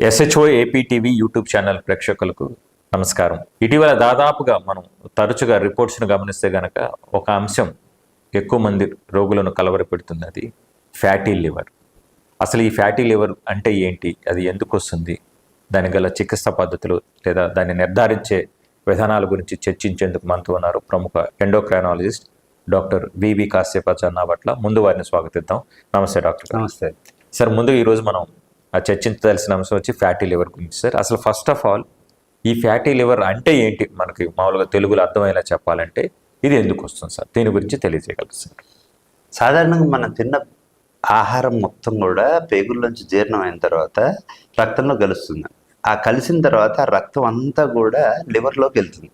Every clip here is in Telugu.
SHO AP TV YouTube channel ప్రేక్షకులకు నమస్కారం. ఇటీవల దాదాపుగా మనం తరచుగా రిపోర్ట్స్ను గమనిస్తే గనక ఒక అంశం ఎక్కువ మంది రోగులను కలవరపెడుతుంది. అది ఫ్యాటీ లివర్. అసలు ఈ ఫ్యాటీ లివర్ అంటే ఏంటి, అది ఎందుకు వస్తుంది, దాని గల చికిత్స పద్ధతులు లేదా దాన్ని నిర్ధారించే విధానాల గురించి చర్చించేందుకు మనతో ఉన్నారు ప్రముఖ ఎండోక్రైనాలజిస్ట్ డాక్టర్ వివి కాశ్యపాచార్య పట్ల. ముందు వారిని స్వాగతిద్దాం. నమస్తే డాక్టర్. నమస్తే సార్. ముందు ఈరోజు మనం చర్చించాల్సిన అంశం వచ్చి ఫ్యాటీ లివర్ గురించి. సార్, అసలు ఫస్ట్ ఆఫ్ ఆల్ ఈ ఫ్యాటీ లివర్ అంటే ఏంటి, మనకి మామూలుగా తెలుగులో అర్థమయ్యేలా చెప్పాలంటే ఇది ఎందుకు వస్తుంది సార్, దీని గురించి తెలియజేయగలరు సార్? సాధారణంగా మనం తిన్న ఆహారం మొత్తం కూడా పేగుల్లోంచి జీర్ణం అయిన తర్వాత రక్తంలో కలుస్తుంది. ఆ కలిసిన తర్వాత రక్తం అంతా కూడా లివర్లోకి వెళ్తుంది.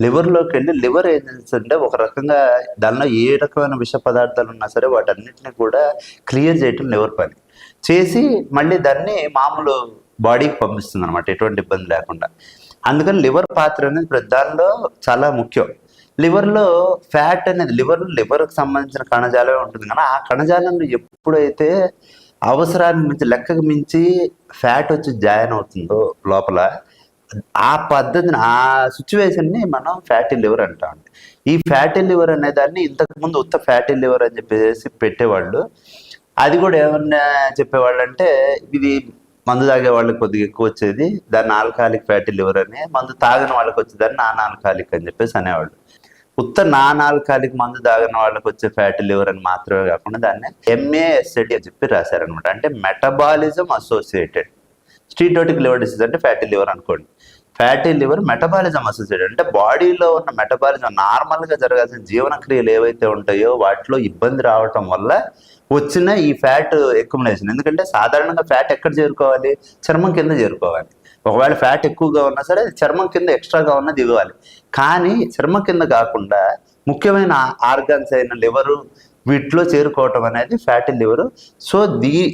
లివర్లోకి వెళ్ళి లివర్ ఏం చేస్తుందంటే ఒక రకంగా దానిలో ఏ రకమైన విష పదార్థాలు ఉన్నా సరే వాటన్నిటిని కూడా క్లియర్ చేయటం లివర్ పని చేసి మళ్ళీ దాన్ని మామూలు బాడీకి పంపిస్తుంది అనమాట, ఎటువంటి ఇబ్బంది లేకుండా. అందుకని లివర్ పాత్ర అనేది ప్రతి దానిలో చాలా ముఖ్యం. లివర్లో ఫ్యాట్ అనేది లివర్కి సంబంధించిన కణజాలమే ఉంటుంది, కానీ ఆ కణజాలంలో ఎప్పుడైతే అవసరాన్ని మించి లెక్కకు మించి ఫ్యాట్ వచ్చి జాయిన్ అవుతుందో లోపల, ఆ పద్ధతిని ఆ సిచ్యువేషన్ని మనం ఫ్యాటీ లివర్ అంటాం. ఈ ఫ్యాటీ లివర్ అనే దాన్ని ఇంతకుముందు ఉత్త ఫ్యాటీ లివర్ అని చెప్పేసి పెట్టేవాళ్ళు. అది కూడా ఏమన్నా చెప్పేవాళ్ళు అంటే ఇది మందు తాగే వాళ్ళకి కొద్దిగా ఎక్కువ వచ్చేది, దాన్ని ఆల్కహాలిక్ ఫ్యాటీ లివర్ అని, మందు తాగిన వాళ్ళకి వచ్చేదాన్ని నాన్ ఆల్కహాలిక్ అని చెప్పేసి అనేవాళ్ళు. ఉత్త నాన్ ఆల్కహాలిక్ మందు తాగిన వాళ్ళకి వచ్చే ఫ్యాటీ లివర్ అని మాత్రమే కాకుండా దాన్ని MASD అని చెప్పి రాశారనమాట. అంటే మెటబాలిజం అసోసియేటెడ్ స్టీటోటిక్ లివర్ డిసీజ్ అంటే ఫ్యాటీ లివర్ అనుకోండి. ఫ్యాటీ లివర్ మెటబాలిజం అసోసియేటెడ్ అంటే బాడీలో ఉన్న మెటబాలిజం నార్మల్గా జరగాల్సిన జీవనక్రియలు ఏవైతే ఉంటాయో వాటిలో ఇబ్బంది రావటం వల్ల వచ్చిన ఈ ఫ్యాట్ ఎక్యుమిలేషన్. ఎందుకంటే సాధారణంగా ఫ్యాట్ ఎక్కడ చేరుకోవాలి, చర్మం కింద చేరుకోవాలి. ఒకవేళ ఫ్యాట్ ఎక్కువగా ఉన్నా సరే చర్మం కింద ఎక్స్ట్రాగా ఉన్నా దిగవాలి. కానీ చర్మం కింద కాకుండా ముఖ్యమైన ఆర్గాన్స్ అయిన లివరు వీటిలో చేరుకోవటం అనేది ఫ్యాటీ లివర్. సో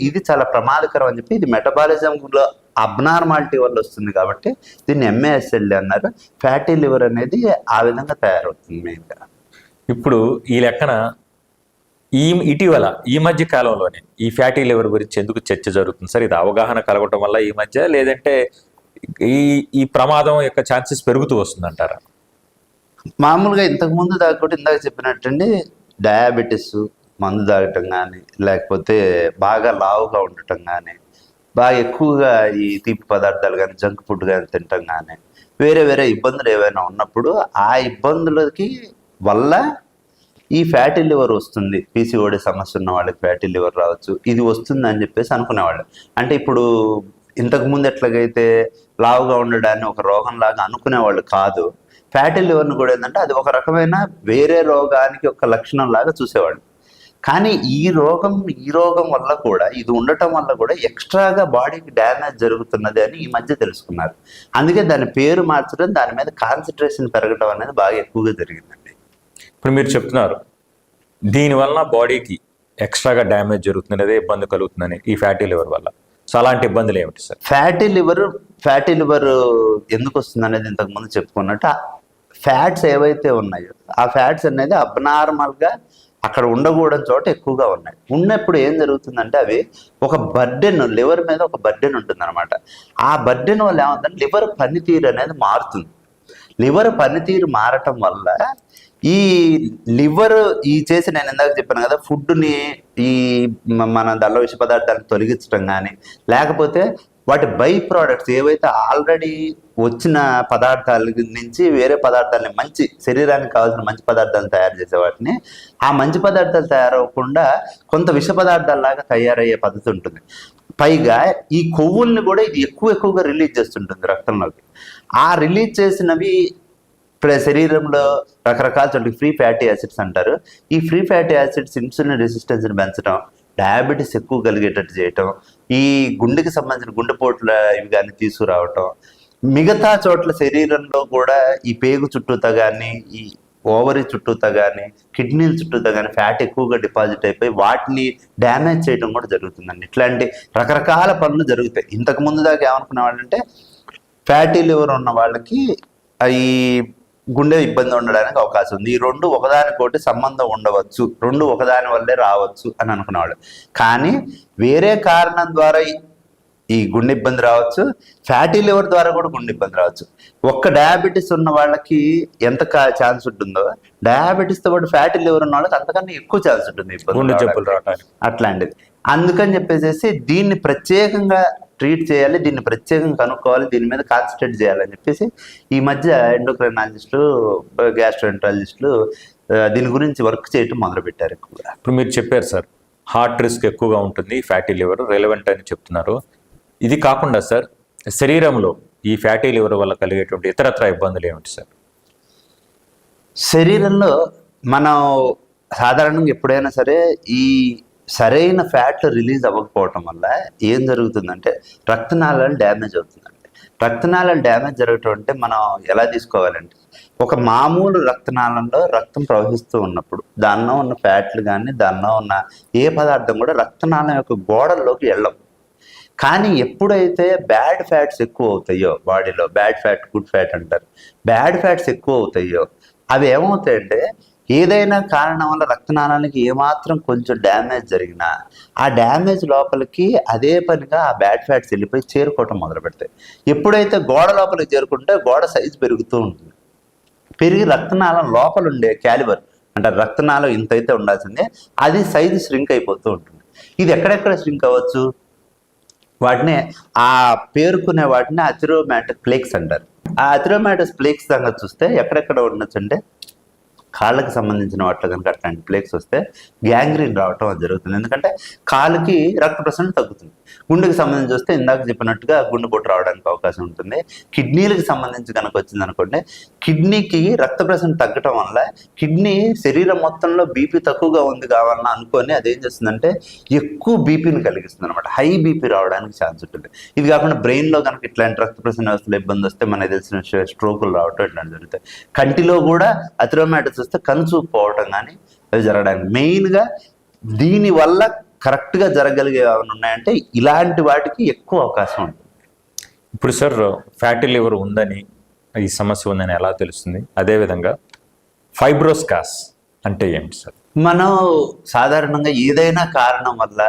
ఇది చాలా ప్రమాదకరం అని చెప్పి, ఇది మెటబాలిజంలో అబ్నార్మాలిటీ వల్ల వస్తుంది కాబట్టి దీన్ని MASD అన్నారు. ఫ్యాటీ లివర్ అనేది ఆ విధంగా తయారవుతుంది మెయిన్గా. ఇప్పుడు ఈ లెక్కన ఇటీవల ఈ మధ్య కాలంలోనే ఈ ఫ్యాటీ లివర్ గురించి ఎందుకు చర్చ జరుగుతుంది సార్? ఇది అవగాహన కలగటం వల్ల ఈ మధ్య, లేదంటే ఈ ప్రమాదం యొక్క ఛాన్సెస్ పెరుగుతూ వస్తుందంటారా? మామూలుగా ఇంతకుముందు దాకా కూడా ఇందాక చెప్పినట్టండి, డయాబెటీస్ మందు తాగటం కానీ, లేకపోతే బాగా లావుగా ఉండటం కానీ, బాగా ఎక్కువగా ఈ తీపి పదార్థాలు కానీ జంక్ ఫుడ్ కానీ తినటం కానీ, వేరే వేరే ఇబ్బందులు ఏవైనా ఉన్నప్పుడు ఆ ఇబ్బందులకి వల్ల ఈ ఫ్యాటీ లివర్ వస్తుంది. PCOD సమస్య ఉన్న వాళ్ళకి ఫ్యాటీ లివర్ రావచ్చు, ఇది వస్తుంది అని చెప్పేసి అనుకునేవాళ్ళు. అంటే ఇప్పుడు ఇంతకుముందు ఎట్లాగైతే లావుగా ఉండడాన్ని ఒక రోగంలాగా అనుకునేవాళ్ళు కాదు, ఫ్యాటీ లివర్ని కూడా ఏంటంటే అది ఒక రకమైన వేరే రోగానికి ఒక లక్షణం లాగా చూసేవాళ్ళు. కానీ ఈ రోగం వల్ల కూడా, ఇది ఉండటం వల్ల కూడా ఎక్స్ట్రాగా బాడీకి డ్యామేజ్ జరుగుతున్నది అని ఈ మధ్య తెలుసుకున్నారు. అందుకే దాని పేరు మార్చడం, దాని మీద కాన్సన్ట్రేషన్ పెరగడం అనేది బాగా ఎక్కువగా జరిగిందండి. ఇప్పుడు మీరు చెప్తున్నారు దీనివల్ల బాడీకి ఎక్స్ట్రాగా డ్యామేజ్ జరుగుతుంది, అదే ఇబ్బంది కలుగుతుందని ఈ ఫ్యాటీ లివర్ వల్ల. సో అలాంటి ఇబ్బందులు ఏమిటి సార్? ఫ్యాటీ లివర్ ఎందుకు వస్తుంది అనేది ఇంతకుముందు చెప్పుకున్నట్టు, ఫ్యాట్స్ ఏవైతే ఉన్నాయో ఆ ఫ్యాట్స్ అనేది అబ్నార్మల్గా అక్కడ ఉండకూడని చోట ఎక్కువగా ఉన్నాయి. ఉన్నప్పుడు ఏం జరుగుతుందంటే అవి ఒక బర్డెన్, లివర్ మీద ఒక బర్డెన్ ఉంటుంది అనమాట. ఆ బర్డెన్ వల్ల ఏమవుతుందంటే లివర్ పనితీరు అనేది మారుతుంది. లివర్ పనితీరు మారటం వల్ల ఈ లివర్ చేసి, నేను ఇందాక చెప్పాను కదా, ఫుడ్ని ఈ మన దానిలో విష పదార్థాలను తొలగించడం కానీ, లేకపోతే వాటి బై ప్రోడక్ట్స్ ఏవైతే ఆల్రెడీ వచ్చిన పదార్థాల నుంచి వేరే పదార్థాలని, మంచి శరీరానికి కావాల్సిన మంచి పదార్థాలను తయారు చేసే వాటిని, ఆ మంచి పదార్థాలు తయారవకుండా కొంత విష పదార్థాలలాగా తయారయ్యే పద్ధతి ఉంటుంది. పైగా ఈ కొవ్వుల్ని కూడా ఇది ఎక్కువగా రిలీజ్ చేస్తుంటుంది రక్తంలోకి. ఆ రిలీజ్ చేసినవి శరీరంలో రకరకాల చోట్ల ఫ్రీ ఫ్యాటీ యాసిడ్స్ అంటారు. ఈ ఫ్రీ ఫ్యాటీ యాసిడ్స్ ఇన్సులిన్ రెసిస్టెన్స్ని పెంచడం, డయాబెటీస్ ఎక్కువ కలిగేటట్టు చేయటం, ఈ గుండెకి సంబంధించిన గుండెపోట్ల ఇవి కానీ తీసుకురావటం, మిగతా చోట్ల శరీరంలో కూడా ఈ పేగు చుట్టూతా కానీ, ఈ ఓవరీ చుట్టూతా కానీ, కిడ్నీల చుట్టూతా కానీ ఫ్యాట్ ఎక్కువగా డిపాజిట్ అయిపోయి వాటిని డ్యామేజ్ చేయడం కూడా జరుగుతుందండి. ఇట్లాంటి రకరకాల పనులు జరుగుతాయి. ఇంతకుముందు దాకా ఏమనుకునే వాళ్ళంటే ఫ్యాటీ లివర్ ఉన్న వాళ్ళకి ఈ గుండె ఇబ్బంది ఉండడానికి అవకాశం ఉంది, ఈ రెండు ఒకదానికోటి సంబంధం ఉండవచ్చు, రెండు ఒకదాని వల్లే రావచ్చు అని అనుకునేవాళ్ళు. కానీ వేరే కారణం ద్వారా ఈ గుండె ఇబ్బంది రావచ్చు, ఫ్యాటీ లివర్ ద్వారా కూడా గుండె ఇబ్బంది రావచ్చు. ఒక్క డయాబెటీస్ ఉన్న వాళ్ళకి ఎంత ఛాన్స్ ఉంటుందో డయాబెటీస్తో పాటు ఫ్యాటీ లివర్ ఉన్న వాళ్ళకి అంతకన్నా ఎక్కువ ఛాన్స్ ఉంటుంది గుండె ఇబ్బంది జబ్బులు రావడానికి. అట్లాంటిది. అందుకని చెప్పేసి దీన్ని ప్రత్యేకంగా ట్రీట్ చేయాలి, దీన్ని ప్రత్యేకంగా కనుక్కోవాలి, దీని మీద కాన్సన్ట్రేట్ చేయాలని చెప్పేసి ఈ మధ్య ఎండోక్రైనాలజిస్టులు, గ్యాస్ట్రోఎంట్రాలజిస్టులు దీని గురించి వర్క్ చేయటం మొదలుపెట్టారు ఎక్కువగా. ఇప్పుడు మీరు చెప్పారు సార్, హార్ట్ రిస్క్ ఎక్కువగా ఉంటుంది, ఫ్యాటీ లివర్ రెలవెంట్ అని చెప్తున్నారు. ఇది కాకుండా సార్, శరీరంలో ఈ ఫ్యాటీ లివర్ వల్ల కలిగేటువంటి ఇతరత్ర ఇబ్బందులు ఏమిటి సార్? శరీరంలో మనం సాధారణంగా ఎప్పుడైనా సరే ఈ సరైన ఫ్యాట్లు రిలీజ్ అవ్వకపోవటం వల్ల ఏం జరుగుతుందంటే రక్తనాళాలు డ్యామేజ్ అవుతుందండి. రక్తనాళాలు డ్యామేజ్ జరగటం అంటే మనం ఎలా తీసుకోవాలంటే, ఒక మామూలు రక్తనాళంలో రక్తం ప్రవహిస్తూ ఉన్నప్పుడు దానిలో ఉన్న ఫ్యాట్లు కానీ దానిలో ఉన్న ఏ పదార్థం కూడా రక్తనాళం యొక్క గోడల్లోకి వెళ్ళవు. కానీ ఎప్పుడైతే బ్యాడ్ ఫ్యాట్స్ ఎక్కువ అవుతాయో బాడీలో, బ్యాడ్ ఫ్యాట్ గుడ్ ఫ్యాట్ అంటారు, బ్యాడ్ ఫ్యాట్స్ ఎక్కువ అవుతాయో అవి ఏమవుతాయంటే ఏదైనా కారణం వల్ల రక్తనాళానికి ఏమాత్రం కొంచెం డ్యామేజ్ జరిగినా ఆ డ్యామేజ్ లోపలికి అదే పనిగా ఆ బ్యాడ్ ఫ్యాట్స్ వెళ్ళిపోయి చేరుకోవటం మొదలు పెడతాయి. ఎప్పుడైతే గోడ లోపలికి చేరుకుంటే గోడ సైజు పెరుగుతూ ఉంటుంది. పెరిగి రక్తనాళం లోపల ఉండే క్యాలిబర్ అంటే రక్తనాళం ఇంతైతే ఉండాల్సిందే అది సైజు ష్రింక్ అయిపోతూ ఉంటుంది. ఇది ఎక్కడెక్కడ ష్రింక్ అవ్వచ్చు, వాటిని ఆ పేరుకునే వాటిని అథెరోమాటిక్ ప్లేక్స్ అంటారు. ఆ అథెరోమాటిక్ ప్లేక్స్ సంగతి చూస్తే ఎక్కడెక్కడ ఉండొచ్చు అంటే కాళ్ళకి సంబంధించిన వాటిలో కనుక అట్లాంటి ప్లేక్స్ వస్తే గ్యాంగ్రీన్ రావటం అది జరుగుతుంది. ఎందుకంటే కాలుకి రక్త ప్రసరణ తగ్గుతుంది. గుండెకి సంబంధించి వస్తే ఇందాక చెప్పినట్టుగా గుండెపోటు రావడానికి అవకాశం ఉంటుంది. కిడ్నీలకు సంబంధించి కనుక వచ్చింది అనుకోండి, కిడ్నీకి రక్త ప్రసరణ తగ్గటం వల్ల కిడ్నీ శరీరం మొత్తంలో బీపీ తక్కువగా ఉంది కావాలని అనుకొని అదేం చేస్తుందంటే ఎక్కువ బీపీని కలిగిస్తుంది అనమాట. హై బీపీ రావడానికి ఛాన్స్ ఉంటుంది. ఇది కాకుండా బ్రెయిన్లో కనుక ఇట్లాంటి రక్త ప్రసరణ వ్యవస్థలో ఇబ్బంది వస్తే మనకు తెలిసిన స్ట్రోకులు రావటం ఇట్లాంటి జరుగుతాయి. కంటిలో కూడా అథెరోమాటిస్ వస్తే కనుచూపు పోవటం కానీ అవి జరగడానికి మెయిన్గా దీనివల్ల కరెక్ట్గా జరగలిగే ఏమైనా ఉన్నాయంటే ఇలాంటి వాటికి ఎక్కువ అవకాశం ఉంటుంది. ఇప్పుడు సార్, ఫ్యాటీ లివర్ ఉందని, ఈ సమస్య ఉందని ఎలా తెలుస్తుంది? అదేవిధంగా ఫైబ్రోస్కాస్ అంటే ఏంటి సార్? మనం సాధారణంగా ఏదైనా కారణం వల్ల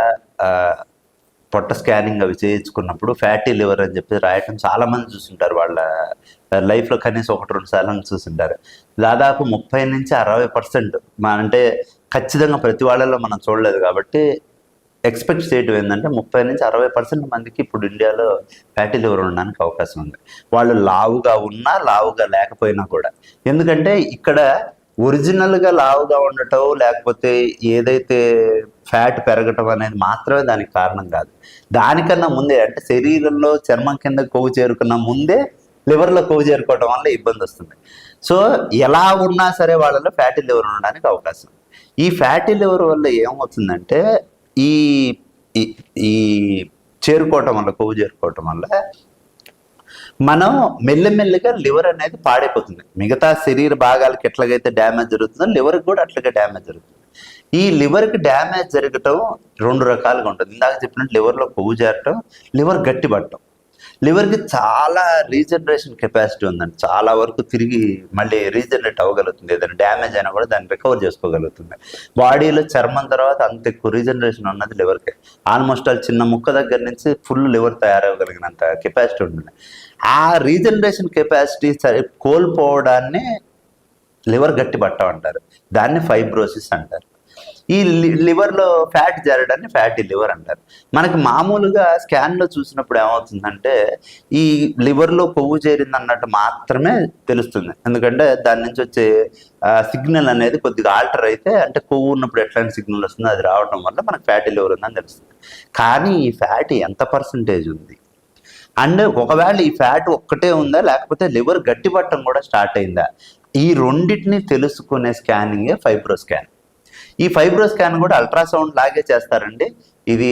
పొట్ట స్కానింగ్ అవి చేయించుకున్నప్పుడు ఫ్యాటీ లివర్ అని చెప్పి రాయటం చాలామంది చూస్తుంటారు. వాళ్ళ లైఫ్లో కనీసం 1-2 సార్లు చూస్తుంటారు. దాదాపు 30 నుంచి 60% అంటే ఖచ్చితంగా ప్రతి వాళ్ళలో మనం చూడలేదు కాబట్టి ఎక్స్పెక్ట్ చేయటం ఏంటంటే 30 నుంచి 60% మందికి ఇప్పుడు ఇండియాలో ఫ్యాటీ లివర్ ఉండడానికి అవకాశం ఉంది. వాళ్ళు లావుగా ఉన్నా లావుగా లేకపోయినా కూడా. ఎందుకంటే ఇక్కడ ఒరిజినల్గా లావుగా ఉండటం లేకపోతే ఏదైతే ఫ్యాట్ పెరగటం అనేది మాత్రమే దానికి కారణం కాదు. దానికన్నా ముందే అంటే శరీరంలో చర్మం కింద కొవ్వు చేరుకున్న ముందే లివర్లో కొవ్వు చేరుకోవడం వల్ల ఇబ్బంది వస్తుంది. సో ఎలా ఉన్నా సరే వాళ్ళలో ఫ్యాటీ లివర్ ఉండడానికి అవకాశం. ఈ ఫ్యాటీ లివర్ వల్ల ఏమవుతుందంటే ఈ ఈ చేరుకోవటం వల్ల, కొవ్వు చేరుకోవటం వల్ల మనం మెల్లమెల్లగా లివర్ అనేది పాడైపోతుంది. మిగతా శరీర భాగాలకి ఎట్లాగైతే డ్యామేజ్ జరుగుతుందో లివర్కి కూడా అట్లాగే డ్యామేజ్ జరుగుతుంది. ఈ లివర్కి డ్యామేజ్ జరగటం 2 రకాలుగా ఉంటుంది. ఇందాక చెప్పినట్టు లివర్లో కొవ్వు చేరటం, లివర్ గట్టిపడటం. లివర్కి చాలా రీజనరేషన్ కెపాసిటీ ఉందండి. చాలా వరకు తిరిగి మళ్ళీ రీజనరేట్ అవ్వగలుగుతుంది. ఏదైనా డ్యామేజ్ అయినా కూడా దాన్ని రికవర్ చేసుకోగలుగుతుంది. బాడీలో చర్మం తర్వాత అంత ఎక్కువ రీజనరేషన్ ఉన్నది లివర్కి. ఆల్మోస్ట్ ఆల్ చిన్న ముక్క దగ్గర నుంచి ఫుల్ లివర్ తయారవ్వగలిగినంత కెపాసిటీ ఉంటుంది. ఆ రీజనరేషన్ కెపాసిటీ కోల్పోవడాన్ని లివర్ గట్టిపట్టం అంటారు. దాన్ని ఫైబ్రోసిస్ అంటారు. ఈ లివర్లో ఫ్యాట్ చేరడాన్ని ఫ్యాటీ లివర్ అంటారు. మనకి మామూలుగా స్కాన్లో చూసినప్పుడు ఏమవుతుందంటే ఈ లివర్లో కొవ్వు చేరింది అన్నట్టు మాత్రమే తెలుస్తుంది. ఎందుకంటే దాని నుంచి వచ్చే సిగ్నల్ అనేది కొద్దిగా ఆల్టర్ అయితే, అంటే కొవ్వు ఉన్నప్పుడు ఎట్లాంటి సిగ్నల్ వస్తుందో అది రావడం వల్ల మనకు ఫ్యాటీ లివర్ ఉందని తెలుస్తుంది. కానీ ఈ ఫ్యాట్ ఎంత పర్సంటేజ్ ఉంది అండ్ ఒకవేళ ఈ ఫ్యాట్ ఒక్కటే ఉందా లేకపోతే లివర్ గట్టిపట్టడం కూడా స్టార్ట్ అయిందా, ఈ రెండింటిని తెలుసుకునే స్కానింగే ఫైబ్రో స్కాన్. ఈ ఫైబ్రో స్కాన్ కూడా అల్ట్రాసౌండ్ లాగే చేస్తారండి. ఇది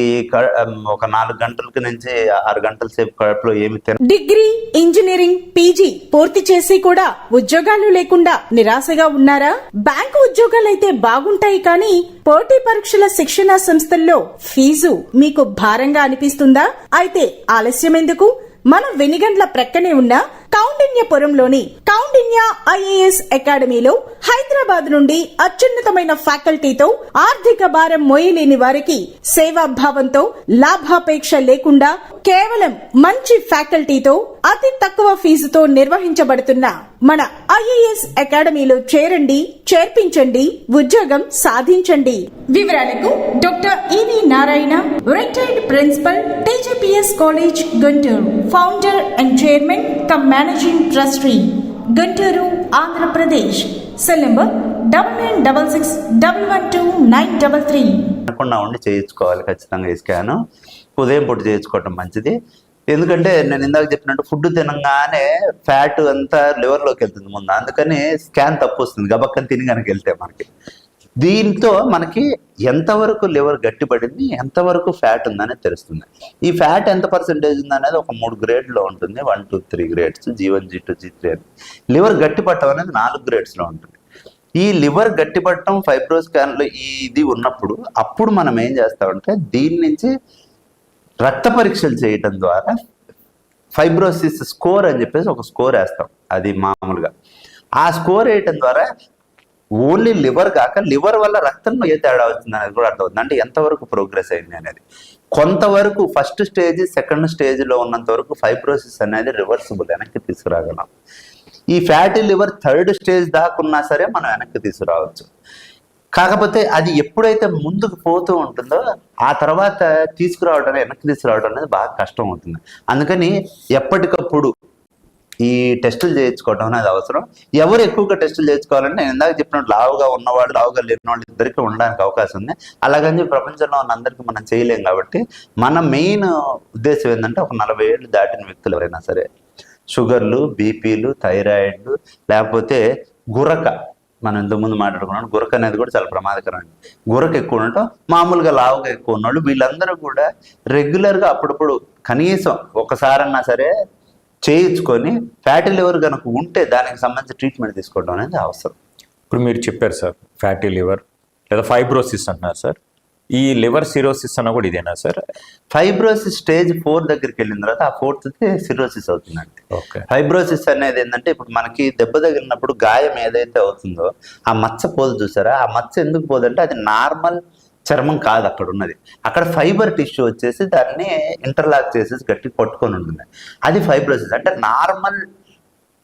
ఒక 4 గంటల నుంచి 6 గంటల సేపు కడుపులో ఏమి డిగ్రీ, ఇంజనీరింగ్, పీజీ పూర్తి చేసి కూడా ఉద్యోగాలు లేకుండా నిరాశగా ఉన్నారా? బ్యాంకు ఉద్యోగాలైతే బాగుంటాయి కానీ పోటీ పరీక్షల శిక్షణ సంస్థల్లో ఫీజు మీకు భారంగా అనిపిస్తుందా? అయితే ఆలస్యం ఎందుకు? మన వెనిగండ్ల ప్రక్కనే ఉన్న కౌండిన్యపురంలోని కౌండిన్య ఐఏఎస్ అకాడమీలో హైదరాబాద్ నుండి అత్యున్నతమైన ఫ్యాకల్టీతో ఆర్థిక భారం మోయలేని వారికి సేవాభావంతో లాభాపేక్ష లేకుండా కేవలం మంచి ఫ్యాకల్టీతో అతి తక్కువ ఫీజుతో నిర్వహించబడుతున్న మన ఐఏఎస్ అకాడమీలో చేరండి, చేర్పించండి, ఉద్యోగం సాధించండి. వివరాలకు doctor E V Narayana, retired principal, TGPS college, Guntur, founder and chairman cum managing trustee, Guntur, Andhra Pradesh. Cell number 9966112933. అనకుండా ఉండి చేయించుకోవాలి ఖచ్చితంగా. ఈ స్కాన్ ఉదయం పూట చేయించుకోవటం మంచిది. ఎందుకంటే నేను ఇందాక చెప్పినట్టు ఫుడ్ తినగానే ఫ్యాట్ అంతా లివర్లోకి వెళ్తుంది ముందు, అందుకని స్కాన్ తప్పు వస్తుంది గబక్కని తిని కనుక వెళ్తే మనకి. దీంతో మనకి ఎంతవరకు లివర్ గట్టిపడింది, ఎంతవరకు ఫ్యాట్ ఉందనేది తెలుస్తుంది. ఈ ఫ్యాట్ ఎంత పర్సెంటేజ్ ఉందనేది ఒక 3 గ్రేడ్లో ఉంటుంది. 1 2 3 గ్రేడ్స్, G1 G2 G3 అని. లివర్ గట్టిపట్టడం అనేది 4 గ్రేడ్స్లో ఉంటుంది. ఈ లివర్ గట్టిపట్టడం ఫైబ్రో స్కాన్లో ఇది ఉన్నప్పుడు అప్పుడు మనం ఏం చేస్తామంటే దీని నుంచి రక్త పరీక్షలు చేయటం ద్వారా ఫైబ్రోసిస్ స్కోర్ అని చెప్పేసి ఒక స్కోర్ వేస్తాం. అది మామూలుగా ఆ స్కోర్ వేయటం ద్వారా ఓన్లీ లివర్ కాక లివర్ వల్ల రక్తంలో ఏ తేడా వచ్చింది అనేది కూడా అర్థమవుతుంది. అంటే ఎంతవరకు ప్రోగ్రెస్ అయింది అనేది. కొంతవరకు ఫస్ట్ స్టేజ్, సెకండ్ స్టేజ్లో ఉన్నంత వరకు ఫైబ్రోసిస్ అనేది రివర్సిబుల్, వెనక్కి తీసుకురాగలం. ఈ ఫ్యాటీ లివర్ థర్డ్ స్టేజ్ దాకా ఉన్నా సరే మనం వెనక్కి తీసుకురావచ్చు. కాకపోతే అది ఎప్పుడైతే ముందుకు పోతూ ఉంటుందో ఆ తర్వాత తీసుకురావడం, వెనక్కి తీసుకురావడం అనేది బాగా కష్టం అవుతుంది. అందుకని ఎప్పటికప్పుడు ఈ టెస్టులు చేయించుకోవడం అనేది అవసరం. ఎవరు ఎక్కువగా టెస్టులు చేయించుకోవాలంటే నేను ఇందాక చెప్పినట్టు లావుగా ఉన్నవాళ్ళు, లావుగా లేని వాళ్ళు ఇద్దరికి ఉండడానికి అవకాశం ఉంది. అలాగని ప్రపంచంలో ఉన్న అందరికీ మనం చేయలేం. కాబట్టి మన మెయిన్ ఉద్దేశం ఏంటంటే ఒక 40 ఏళ్ళు దాటిన వ్యక్తులు ఎవరైనా సరే షుగర్లు, బీపీలు, థైరాయిడ్లు, లేకపోతే గురక, మనం ఇంతకుముందు మాట్లాడుకున్నాం గురక అనేది కూడా చాలా ప్రమాదకరం. గురక ఎక్కువ ఉండటం, మామూలుగా లావుగా ఎక్కువ ఉన్నవాళ్ళు, వీళ్ళందరూ కూడా రెగ్యులర్గా అప్పుడప్పుడు కనీసం ఒకసారన్నా సరే చేయించుకొని ఫ్యాటీ లివర్ కనుక ఉంటే దానికి సంబంధించి ట్రీట్మెంట్ తీసుకోవడం అనేది అవసరం. ఇప్పుడు మీరు చెప్పారు సార్ ఫ్యాటీ లివర్ లేదా ఫైబ్రోసిస్ అంటున్నారు సార్. ఈ లివర్ సిరోసిస్ అన్న కూడా ఇదేనా సార్? ఫైబ్రోసిస్ స్టేజ్ 4 దగ్గరికి వెళ్ళిన తర్వాత ఆ 4th సిరోసిస్ అవుతుందండి. ఓకే. ఫైబ్రోసిస్ అనేది ఏంటంటే ఇప్పుడు మనకి దెబ్బ తగిలినప్పుడు గాయం ఏదైతే అవుతుందో ఆ మచ్చ పోదు చూసారా, ఆ మచ్చ ఎందుకు పోదంటే అది నార్మల్ చర్మం కాదు అక్కడ ఉన్నది. అక్కడ ఫైబర్ టిష్యూ వచ్చేసి దాన్ని ఇంటర్లాక్ చేసేసి గట్టి పట్టుకొని ఉంటుంది. అది ఫైబ్రోసిస్. అంటే నార్మల్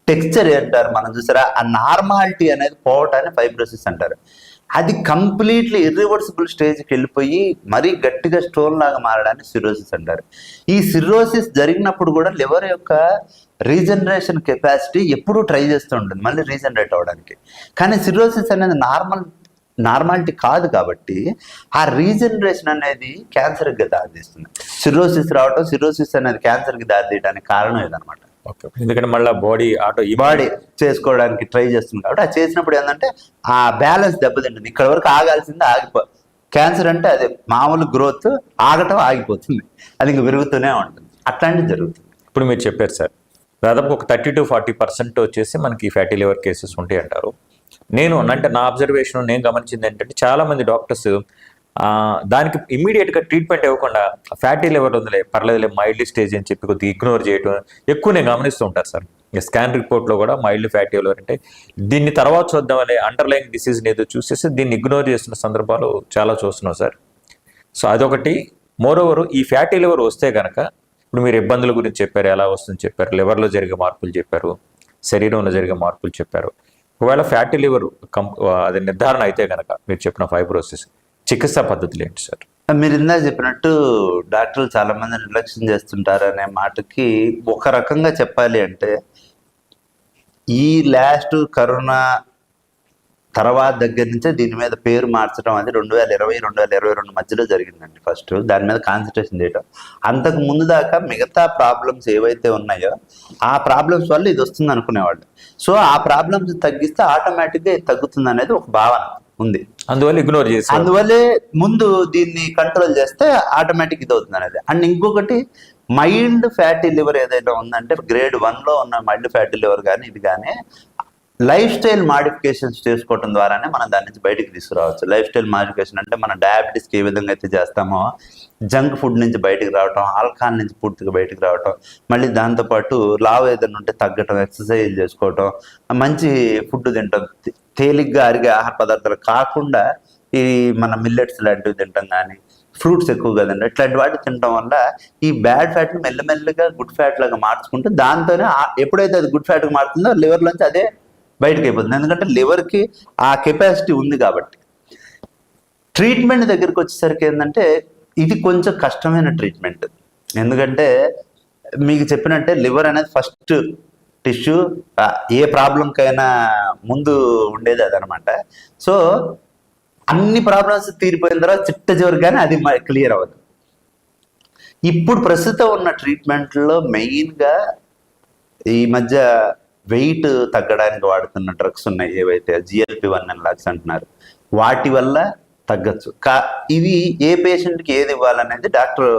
టెక్స్చర్ అంటారు మనం చూసారా, ఆ నార్మాలిటీ అనేది పోవటాన్ని ఫైబ్రోసిస్ అంటారు. అది కంప్లీట్లీ ఇర్రివర్సిబుల్ స్టేజ్కి వెళ్ళిపోయి మరీ గట్టిగా స్టోన్ లాగా మారడాన్ని సిరోసిస్ అంటారు. ఈ సిరోసిస్ జరిగినప్పుడు కూడా లివర్ యొక్క రీజనరేషన్ కెపాసిటీ ఎప్పుడూ ట్రై చేస్తూ ఉంటుంది మళ్ళీ రీజనరేట్ అవ్వడానికి. కానీ సిరోసిస్ అనేది నార్మాలిటీ కాదు కాబట్టి ఆ రీజనరేషన్ అనేది క్యాన్సర్కి దారితీస్తుంది. సిరోసిస్ రావటం, సిరోసిస్ అనేది క్యాన్సర్కి దారితీయడానికి కారణం ఇదనమాట. ఓకే. ఎందుకంటే మళ్ళీ బాడీ చేసుకోవడానికి ట్రై చేస్తుంది కాబట్టి అది చేసినప్పుడు ఏంటంటే ఆ బ్యాలెన్స్ దెబ్బతింటుంది. ఇక్కడ వరకు ఆగాల్సింది క్యాన్సర్ అంటే అది మామూలు గ్రోత్, ఆగటం ఆగిపోతుంది, అది ఇంక పెరుగుతూనే ఉంటుంది. అట్లాంటివి జరుగుతుంది. ఇప్పుడు మీరు చెప్పారు సార్ దాదాపు ఒక 30 to 40% వచ్చేసి మనకి ఫ్యాటీ లివర్ కేసెస్ ఉంటాయి అంటారు. అంటే నా అబ్జర్వేషన్ నేను గమనించింది ఏంటంటే చాలా మంది డాక్టర్స్ దానికి ఇమ్మీడియట్గా ట్రీట్మెంట్ ఇవ్వకుండా ఫ్యాటీ లివర్ ఉందిలే, పర్లేదులే, మైల్డ్ స్టేజ్ అని చెప్పి కొద్దిగా ఇగ్నోర్ చేయడం ఎక్కువ నేను గమనిస్తూ ఉంటారు సార్. స్కాన్ రిపోర్ట్లో కూడా మైల్డ్ ఫ్యాటీ లివర్ అంటే దీన్ని తర్వాత చూద్దామని అండర్లైన్ డిసీజ్ని ఏదో చూసేసి దీన్ని ఇగ్నోర్ చేస్తున్న సందర్భాలు చాలా చూస్తున్నాం సార్. సో అదొకటి. మోరోవర్ ఈ ఫ్యాటీ లివర్ వస్తే కనుక ఇప్పుడు మీరు ఇబ్బందుల గురించి చెప్పారు, ఎలా వస్తుందని చెప్పారు, లివర్లో జరిగే మార్పులు చెప్పారు, శరీరంలో జరిగే మార్పులు చెప్పారు. ఒకవేళ ఫ్యాటీ లివర్ అది నిర్ధారణ అయితే కనుక మీరు చెప్పిన ఫైబ్రోసిస్ చికిత్సా పద్ధతులు ఏంటి సార్? మీరు ఇందాక చెప్పినట్టు డాక్టర్లు చాలా మంది నిర్లక్ష్యం చేస్తుంటారు అనే మాటకి ఒక రకంగా చెప్పాలి అంటే ఈ లాస్ట్ కరోనా తర్వాత దగ్గర నుంచే దీని మీద పేరు మార్చడం అది 2020-2022 మధ్యలో జరిగిందండి. ఫస్ట్ దాని మీద కాన్సన్ట్రేషన్ చేయడం. అంతకు ముందు దాకా మిగతా ప్రాబ్లమ్స్ ఏవైతే ఉన్నాయో ఆ ప్రాబ్లమ్స్ వల్ల ఇది వస్తుంది అనుకునేవాళ్ళు. సో ఆ ప్రాబ్లమ్స్ తగ్గిస్తే ఆటోమేటిక్గా తగ్గుతుంది అనేది ఒక భావన ఉంది. అందువల్ల ఇగ్నోర్ చేసి అందువల్లే ముందు దీన్ని కంట్రోల్ చేస్తే ఆటోమేటిక్ ఇది అవుతుంది అనేది. అండ్ ఇంకొకటి మైల్డ్ ఫ్యాటీ లివర్ ఏదైతే ఉందంటే గ్రేడ్ 1లో ఉన్న మైల్డ్ ఫ్యాటీ లివర్ కానీ ఇది కానీ లైఫ్ స్టైల్ మాడిఫికేషన్స్ చేసుకోవడం ద్వారానే మనం దాని నుంచి బయటికి తీసుకురావచ్చు. లైఫ్ స్టైల్ మాడిఫికేషన్ అంటే మనం డయాబెటీస్కి ఏ విధంగా అయితే చేస్తామో జంక్ ఫుడ్ నుంచి బయటికి రావటం, ఆల్కహాల్ నుంచి పూర్తిగా బయటికి రావటం, మళ్ళీ దాంతోపాటు లావు ఏదైనా ఉంటే తగ్గటం, ఎక్సర్సైజ్ చేసుకోవటం, మంచి ఫుడ్ తింటాం, తేలిగ్గా అరిగే ఆహార పదార్థాలు కాకుండా ఈ మన మిల్లెట్స్ లాంటివి తింటాం, కానీ ఫ్రూట్స్ ఎక్కువగా తింటాం. ఇట్లాంటి వాటి తినడం వల్ల ఈ బ్యాడ్ ఫ్యాట్ని మెల్లమెల్లగా గుడ్ ఫ్యాట్ లాగా మార్చుకుంటూ దాంతోనే ఎప్పుడైతే అది గుడ్ ఫ్యాట్గా మారుతుందో లివర్లోంచి అదే బయటకు అయిపోతుంది. ఎందుకంటే లివర్కి ఆ కెపాసిటీ ఉంది కాబట్టి. ట్రీట్మెంట్ దగ్గరికి వచ్చేసరికి ఏంటంటే ఇది కొంచెం కష్టమైన ట్రీట్మెంట్. ఎందుకంటే మీకు చెప్పినట్టే లివర్ అనేది ఫస్ట్ టిష్యూ, ఏ ప్రాబ్లంకైనా ముందు ఉండేది అదనమాట. సో అన్ని ప్రాబ్లమ్స్ తీరిపోయిన తర్వాత చిట్ట చివరిగానే అది క్లియర్ అవ్వదు. ఇప్పుడు ప్రస్తుతం ఉన్న ట్రీట్మెంట్లో మెయిన్గా ఈ మధ్య వెయిట్ తగ్గడానికి వాడుతున్న డ్రగ్స్ ఉన్నాయి, ఏవైతే GLP-1 లాక్స్ అంటున్నారు, వాటి వల్ల తగ్గచ్చు. ఇవి ఏ పేషెంట్కి ఏది ఇవ్వాలనేది డాక్టర్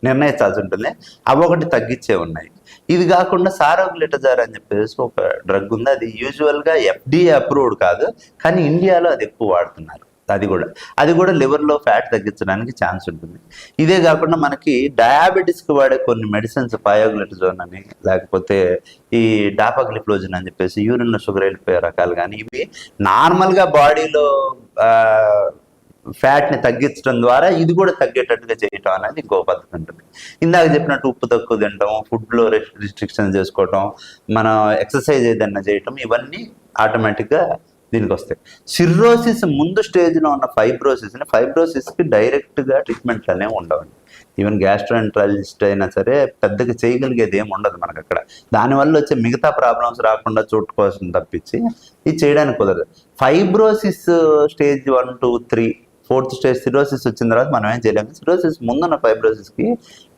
నిర్ణయించాల్సి ఉంటుంది. అవి ఒకటి తగ్గించే ఉన్నాయి. ఇది కాకుండా సారోగ్లిటజార్ అని చెప్పేసి ఒక డ్రగ్ ఉంది. అది యూజువల్గా FDA అప్రూవ్డ్ కాదు, కానీ ఇండియాలో అది ఎక్కువ వాడుతున్నారు. అది కూడా లివర్లో ఫ్యాట్ తగ్గించడానికి ఛాన్స్ ఉంటుంది. ఇదే కాకుండా మనకి డయాబెటీస్కి వాడే కొన్ని మెడిసిన్స్, పయోగ్లిటజోన్ అని, లేకపోతే ఈ డాపాగ్లిఫ్లోజిన్ అని చెప్పేసి యూరిన్లో షుగర్ వెళ్ళిపోయే రకాలు, కానీ ఇవి నార్మల్గా బాడీలో ఫ్యాట్ని తగ్గించడం ద్వారా ఇది కూడా తగ్గేటట్టుగా చేయటం అనేది ఇంకో పద్ధతి ఉంటుంది. ఇందాక చెప్పినట్టు ఉప్పు తక్కువ తినడం, ఫుడ్లో రిస్ట్రిక్షన్ చేసుకోవటం, మనం ఎక్సర్సైజ్ ఏదైనా చేయటం, ఇవన్నీ ఆటోమేటిక్గా దీనికి వస్తాయి. సిర్రోసిస్ ముందు స్టేజ్లో ఉన్న ఫైబ్రోసిస్కి డైరెక్ట్గా ట్రీట్మెంట్లు అనేవి ఉండవండి. ఈవెన్ గ్యాస్ట్రోఎంట్రాలజిస్ట్ అయినా సరే పెద్దగా చేయగలిగేది ఏమి ఉండదు మనకు అక్కడ. దానివల్ల వచ్చే మిగతా ప్రాబ్లమ్స్ రాకుండా చూట్టుకోవాల్సిన తప్పించి ఇది చేయడానికి కుదరదు. Fibrosis stage 1, 2, 3, 4th stage cirrhosis వచ్చిన తర్వాత మనం ఏం చేయలేము. సిరోసిస్ ముందున్న ఫైబ్రోసిస్కి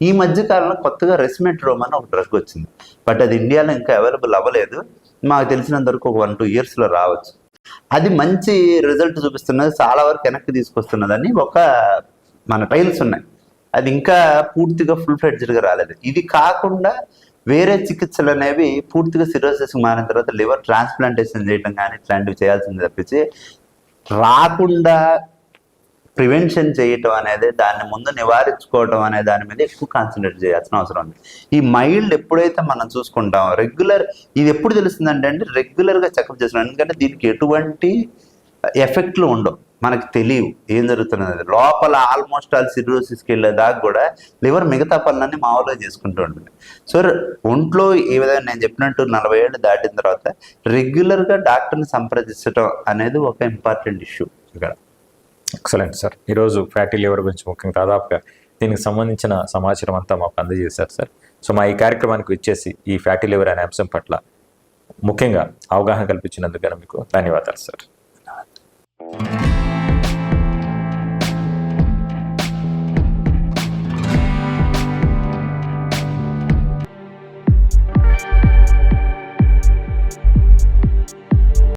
ఈ మధ్య కాలంలో కొత్తగా రెస్మెట్రోమ్ అని ఒక డ్రగ్ వచ్చింది. బట్ అది ఇండియాలో ఇంకా అవైలబుల్ అవ్వలేదు. మాకు తెలిసినంత వరకు ఒక 1-2 ఇయర్స్లో రావచ్చు. అది మంచి రిజల్ట్ చూపిస్తున్నది, చాలా వరకు వెనక్కి తీసుకొస్తున్నదని మన ట్రయల్స్ ఉన్నాయి. అది ఇంకా పూర్తిగా ఫుల్ ఫ్లెడ్జ్డ్గా రాలేదు. ఇది కాకుండా వేరే చికిత్సలు అనేవి పూర్తిగా సిరోసిస్కి మారిన తర్వాత లివర్ ట్రాన్స్ప్లాంటేషన్ చేయడం కానీ ఇట్లాంటివి చేయాల్సింది తప్పించి రాకుండా ప్రివెన్షన్ చేయటం అనేది, దాన్ని ముందు నివారించుకోవటం అనే దాని మీద ఎక్కువ కాన్సన్ట్రేట్ చేయాల్సిన అవసరం ఉంది. ఈ మైల్డ్ ఎప్పుడైతే మనం చూసుకుంటాం ఇది ఎప్పుడు తెలుస్తుందంటే రెగ్యులర్గా చెకప్ చేస్తున్నాం. ఎందుకంటే దీనికి ఎటువంటి ఎఫెక్ట్లు ఉండవు, మనకి తెలియవు ఏం జరుగుతున్నది. లోపల ఆల్మోస్ట్ సిరోసిస్కి వెళ్ళేదాకా కూడా లివర్ మిగతా పనులన్నీ మామూలుగా చేసుకుంటూ ఉంటుంది. సో ఒంట్లో ఏ విధంగా నేను చెప్పినట్టు 40 ఏళ్ళు దాటిన తర్వాత రెగ్యులర్గా డాక్టర్ని సంప్రదించడం అనేది ఒక ఇంపార్టెంట్ ఇష్యూ ఇక్కడ. Excellent sir. ఈరోజు ఫ్యాటీ లివర్ గురించి ముఖ్యంగా దాదాపుగా దీనికి సంబంధించిన సమాచారం అంతా మాకు అందజేశారు సార్. సో మా ఈ కార్యక్రమానికి వచ్చేసి ఈ ఫ్యాటీ లివర్ అనే అంశం పట్ల ముఖ్యంగా అవగాహన కల్పించినందుకు మీకు ధన్యవాదాలు సార్.